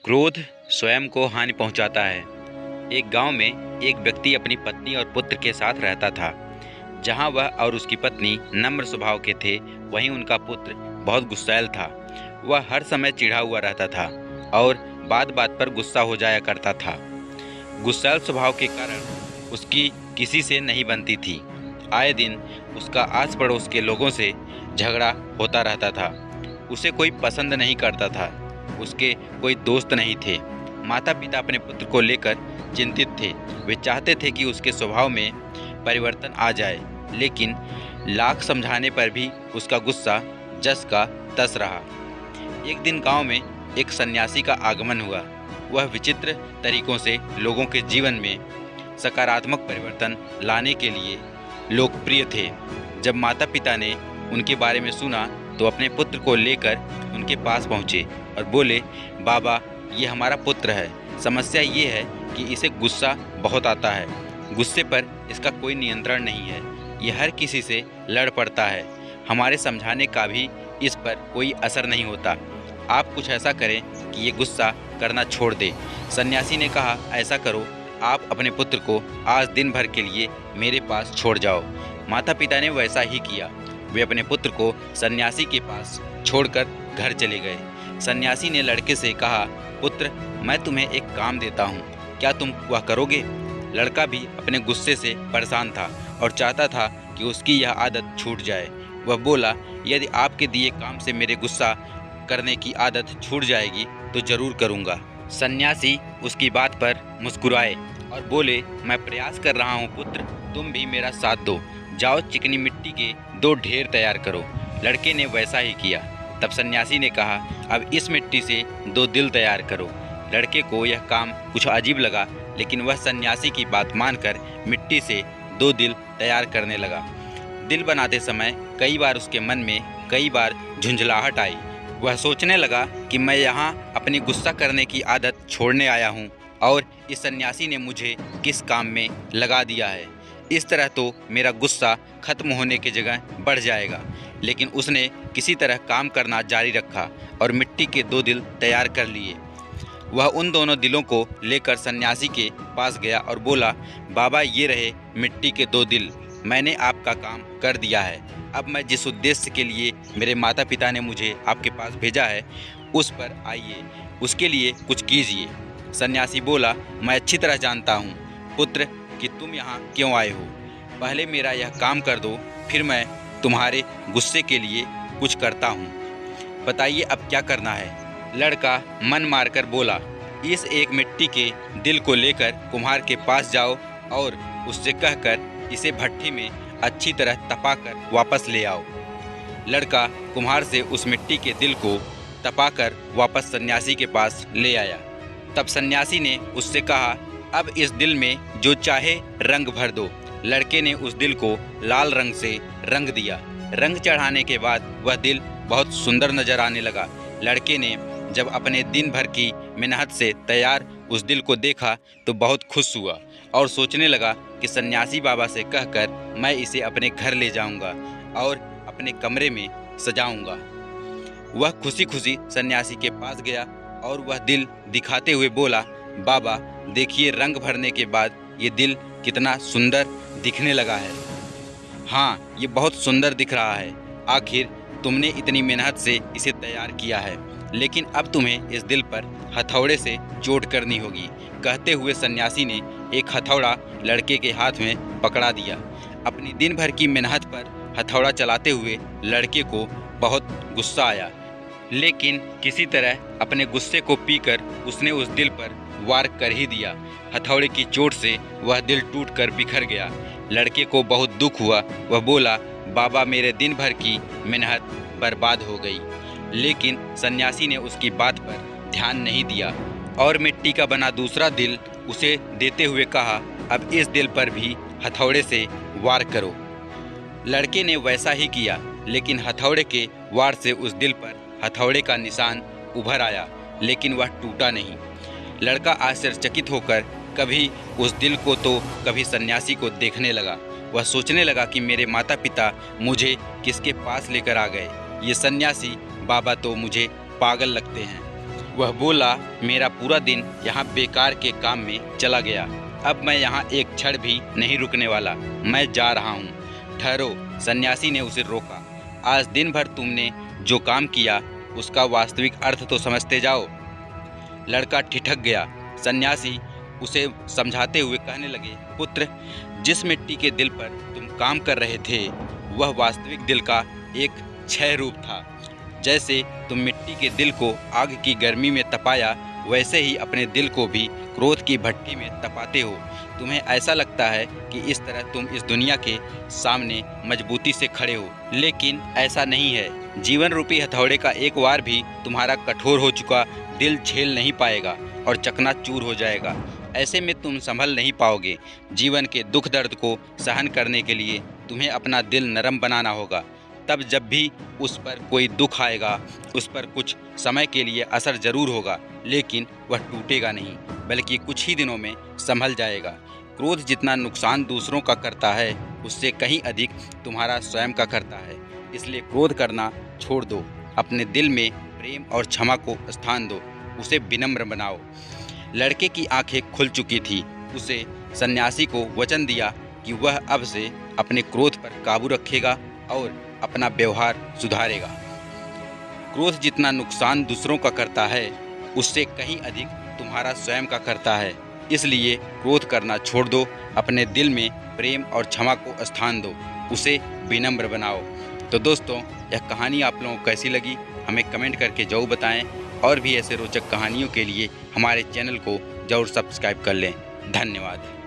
क्रोध स्वयं को हानि पहुंचाता है। एक गांव में एक व्यक्ति अपनी पत्नी और पुत्र के साथ रहता था। जहां वह और उसकी पत्नी नम्र स्वभाव के थे, वहीं उनका पुत्र बहुत गुस्सैल था। वह हर समय चिढ़ा हुआ रहता था और बात बात पर गुस्सा हो जाया करता था। गुस्सैल स्वभाव के कारण उसकी किसी से नहीं बनती थी। आए दिन उसका आस पड़ोस के लोगों से झगड़ा होता रहता था। उसे कोई पसंद नहीं करता था। उसके कोई दोस्त नहीं थे। माता पिता अपने पुत्र को लेकर चिंतित थे। वे चाहते थे कि उसके स्वभाव में परिवर्तन आ जाए, लेकिन लाख समझाने पर भी उसका गुस्सा जस का तस रहा। एक दिन गांव में एक सन्यासी का आगमन हुआ। वह विचित्र तरीकों से लोगों के जीवन में सकारात्मक परिवर्तन लाने के लिए लोकप्रिय थे। जब माता पिता ने उनके बारे में सुना तो अपने पुत्र को लेकर उनके पास पहुँचे और बोले, बाबा, ये हमारा पुत्र है। समस्या ये है कि इसे गुस्सा बहुत आता है। गुस्से पर इसका कोई नियंत्रण नहीं है। ये हर किसी से लड़ पड़ता है। हमारे समझाने का भी इस पर कोई असर नहीं होता। आप कुछ ऐसा करें कि ये गुस्सा करना छोड़ दे। सन्यासी ने कहा, ऐसा करो, आप अपने पुत्र को आज दिन भर के लिए मेरे पास छोड़ जाओ। माता पिता ने वैसा ही किया। वे अपने पुत्र को सन्यासी के पास छोड़कर घर चले गए। सन्यासी ने लड़के से कहा, पुत्र, मैं तुम्हें एक काम देता हूँ, क्या तुम वह करोगे? लड़का भी अपने गुस्से से परेशान था और चाहता था कि उसकी यह आदत छूट जाए। वह बोला, यदि आपके दिए काम से मेरे गुस्सा करने की आदत छूट जाएगी तो जरूर करूँगा। सन्यासी उसकी बात पर मुस्कुराए और बोले, मैं प्रयास कर रहा हूँ पुत्र, तुम भी मेरा साथ दो। जाओ, चिकनी मिट्टी के 2 ढेर तैयार करो। लड़के ने वैसा ही किया। तब सन्यासी ने कहा, अब इस मिट्टी से 2 दिल तैयार करो। लड़के को यह काम कुछ अजीब लगा, लेकिन वह सन्यासी की बात मानकर मिट्टी से 2 दिल तैयार करने लगा। दिल बनाते समय कई बार उसके मन में कई बार झुंझलाहट आई। वह सोचने लगा कि मैं यहाँ अपनी गुस्सा करने की आदत छोड़ने आया हूँ और इस सन्यासी ने मुझे किस काम में लगा दिया है। इस तरह तो मेरा गुस्सा खत्म होने की जगह बढ़ जाएगा। लेकिन उसने किसी तरह काम करना जारी रखा और मिट्टी के 2 दिल तैयार कर लिए। वह उन दोनों दिलों को लेकर सन्यासी के पास गया और बोला, बाबा, ये रहे मिट्टी के 2 दिल। मैंने आपका काम कर दिया है। अब मैं जिस उद्देश्य के लिए मेरे माता पिता ने मुझे आपके पास भेजा है, उस पर आइए, उसके लिए कुछ कीजिए। सन्यासी बोला, मैं अच्छी तरह जानता हूँ पुत्र कि तुम यहाँ क्यों आए हो। पहले मेरा यह काम कर दो, फिर मैं तुम्हारे गुस्से के लिए कुछ करता हूँ। बताइए अब क्या करना है। लड़का मन मारकर बोला, इस एक मिट्टी के दिल को लेकर कुम्हार के पास जाओ और उससे कहकर इसे भट्ठी में अच्छी तरह तपाकर वापस ले आओ। लड़का कुम्हार से उस मिट्टी के दिल को तपाकर वापस सन्यासी के पास ले आया। तब सन्यासी ने उससे कहा, अब इस दिल में जो चाहे रंग भर दो। लड़के ने उस दिल को लाल रंग से रंग दिया। रंग चढ़ाने के बाद वह दिल बहुत सुंदर नजर आने लगा। लड़के ने जब अपने दिन भर की मेहनत से तैयार उस दिल को देखा तो बहुत खुश हुआ और सोचने लगा कि सन्यासी बाबा से कहकर मैं इसे अपने घर ले जाऊंगा और अपने कमरे में सजाऊंगा। वह खुशी खुशी सन्यासी के पास गया और वह दिल दिखाते हुए बोला, बाबा, देखिए, रंग भरने के बाद ये दिल कितना सुंदर दिखने लगा है। हाँ, ये बहुत सुंदर दिख रहा है। आखिर तुमने इतनी मेहनत से इसे तैयार किया है, लेकिन अब तुम्हें इस दिल पर हथौड़े से चोट करनी होगी। कहते हुए सन्यासी ने एक हथौड़ा लड़के के हाथ में पकड़ा दिया। अपनी दिन भर की मेहनत पर हथौड़ा चलाते हुए लड़के को बहुत गुस्सा आया, लेकिन किसी तरह अपने गुस्से को पीकर उसने उस दिल पर वार कर ही दिया। हथौड़े की चोट से वह दिल टूटकर बिखर गया। लड़के को बहुत दुख हुआ। वह बोला, बाबा, मेरे दिन भर की मेहनत बर्बाद हो गई। लेकिन सन्यासी ने उसकी बात पर ध्यान नहीं दिया और मिट्टी का बना दूसरा दिल उसे देते हुए कहा, अब इस दिल पर भी हथौड़े से वार करो। लड़के ने वैसा ही किया, लेकिन हथौड़े के वार से उस दिल पर हथौड़े का निशान उभर आया, लेकिन वह टूटा नहीं। लड़का आश्चर्यचकित होकर कभी उस दिल को तो कभी सन्यासी को देखने लगा। वह सोचने लगा कि मेरे माता पिता मुझे किसके पास लेकर आ गए। ये सन्यासी बाबा तो मुझे पागल लगते हैं। वह बोला, मेरा पूरा दिन यहाँ बेकार के काम में चला गया। अब मैं यहाँ एक क्षण भी नहीं रुकने वाला, मैं जा रहा हूँ। ठहरो, सन्यासी ने उसे रोका। आज दिन भर तुमने जो काम किया उसका वास्तविक अर्थ तो समझते जाओ। लड़का ठिठक गया। सन्यासी उसे समझाते हुए कहने लगे, पुत्र, जिस मिट्टी के दिल पर तुम काम कर रहे थे वह वास्तविक दिल का एक क्षय रूप था। जैसे तुम मिट्टी के दिल को आग की गर्मी में तपाया, वैसे ही अपने दिल को भी क्रोध की भट्टी में तपाते हो। तुम्हें ऐसा लगता है कि इस तरह तुम इस दुनिया के सामने मजबूती से खड़े हो, लेकिन ऐसा नहीं है। जीवन रूपी हथौड़े का एक वार भी तुम्हारा कठोर हो चुका दिल झेल नहीं पाएगा और चकनाचूर हो जाएगा। ऐसे में तुम संभल नहीं पाओगे। जीवन के दुख दर्द को सहन करने के लिए तुम्हें अपना दिल नरम बनाना होगा। तब जब भी उस पर कोई दुख आएगा, उस पर कुछ समय के लिए असर जरूर होगा, लेकिन वह टूटेगा नहीं, बल्कि कुछ ही दिनों में संभल जाएगा। क्रोध जितना नुकसान दूसरों का करता है, उससे कहीं अधिक तुम्हारा स्वयं का करता है। इसलिए क्रोध करना छोड़ दो। अपने दिल में प्रेम और क्षमा को स्थान दो, उसे विनम्र बनाओ। लड़के की आंखें खुल चुकी थी। उसे सन्यासी को वचन दिया कि वह अब से अपने क्रोध पर काबू रखेगा और अपना व्यवहार सुधारेगा। क्रोध जितना नुकसान दूसरों का करता है, उससे कहीं अधिक तुम्हारा स्वयं का करता है। इसलिए क्रोध करना छोड़ दो। अपने दिल में प्रेम और क्षमा को स्थान दो, उसे विनम्र बनाओ। तो दोस्तों, यह कहानी आप लोगों को कैसी लगी हमें कमेंट करके जरूर बताएं, और भी ऐसे रोचक कहानियों के लिए हमारे चैनल को जरूर सब्सक्राइब कर लें। धन्यवाद।